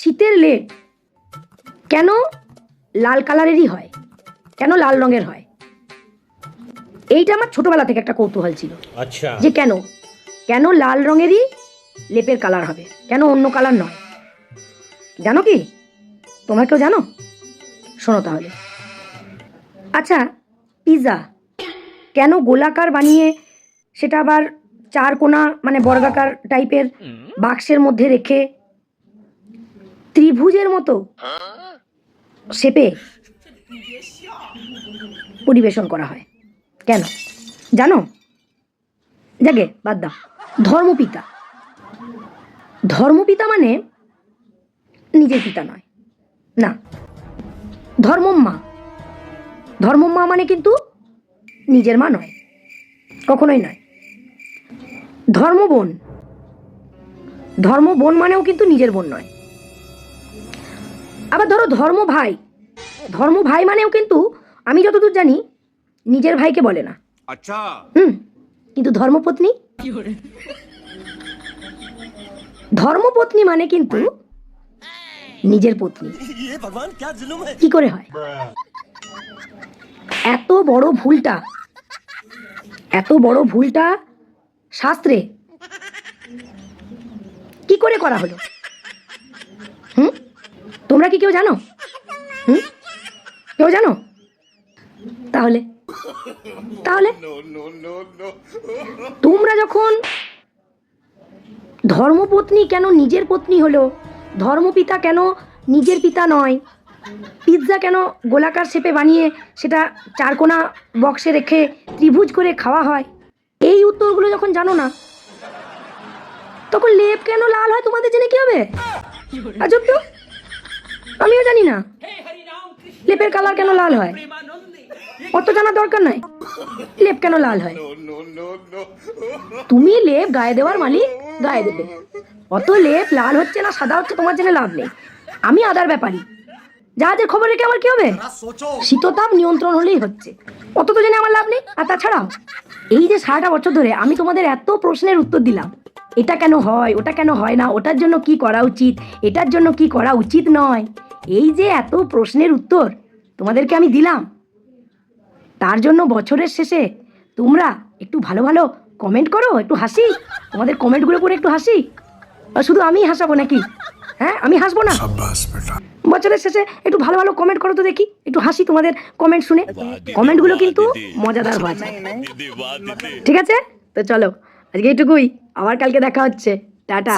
শীতের লেপ কেন লাল কালারেরই হয়, কেন লাল রঙের হয়? এইটা আমার ছোটবেলা থেকে একটা কৌতূহল ছিল। আচ্ছা, যে কেন কেন লাল রঙেরই লেপের কালার হবে, কেন অন্য কালার নয়? জানো কি? তোমরা কেউ জানো? শোনো তাহলে। আচ্ছা, পিৎজা কেন গোলাকার বানিয়ে সেটা আবার চার কোণা মানে বর্গাকার টাইপের বাক্সের মধ্যে রেখে ত্রিভুজের মতো শেপে পরিবেশন করা হয়? কেন জানো? জাগে বাদ দাও। ধর্মপিতা, ধর্মপিতা মানে নিজের পিতা নয়, না, ধর্মম্মা। ধর্মম্মা মানে কিন্তু নিজের মা নয়, কখনোই নয়। ধর্মবোন, ধর্মবোন মানেও কিন্তু নিজের বোন নয়। আবার ধরো ধর্ম ভাই, ধর্ম ভাই মানেও কিন্তু আমি যতদূর জানি নিজের ভাইকে বলে না। আচ্ছা, কিন্তু ধর্মপত্নী, ধর্মপত্নী মানে কিন্তু নিজের পত্নী। কি করে হয়? এত বড় ভুলটা, এত বড় ভুলটা শাস্ত্রে কি করে করা হলো? তোমরা কি কেউ জানো? কেউ জানো? তাহলে তাহলে তোমরা যখন ধর্মপত্নী কেন নিজের পত্নী হলো, ধর্মপিতা কেন নিজের পিতা নয়, পিৎজা কেন গোলাকার শেপে বানিয়ে সেটা চারকোনা বক্সে রেখে ত্রিভুজ করে খাওয়া হয়, এই উত্তরগুলো যখন জানো না, তখন লেপ কেন লাল হয় তোমাদের জেনে কি হবে? আজব তো, আমিও জানি না লেপের কালার কেন লাল হয়, অত জানার দরকার নাই লেপ কেন লাল হয়। তুমি লেপ গায়ে দেওয়ার মালিক, গায়ে দেবে। অত লেপ লাল হচ্ছে না সাদা হচ্ছে তোমার জেনে লাভ নেই। আমি আদার ব্যাপারী, জাহাজের খবর রেখে আমার কি হবে? শীততাপ নিয়ন্ত্রণ হলেই হচ্ছে, অত তো জেনে আমার লাভ নেই। আর তাছাড়াও এই যে 60টা বছর ধরে আমি তোমাদের এত প্রশ্নের উত্তর দিলাম, এটা কেন হয়, ওটা কেন হয় না, ওটার জন্য কি করা উচিত, এটার জন্য কি করা উচিত নয়, এই যে এত প্রশ্নের উত্তর তোমাদেরকে আমি দিলাম, তার জন্য বছরের শেষে তোমরা একটু ভালো ভালো কমেন্ট করো, একটু হাসি, তোমাদের কমেন্টগুলো করে একটু হাসি। আর শুধু আমি হাসাবো নাকি? হ্যাঁ, আমি হাসবো না? বছরের শেষে একটু ভালো ভালো কমেন্ট করো তো দেখি, একটু হাসি তোমাদের কমেন্ট শুনে। কমেন্টগুলো কিন্তু মজাদার হয়েছে, ঠিক আছে? তো চলো আজকে এইটুকুই, আবার কালকে দেখা হচ্ছে, টাটা।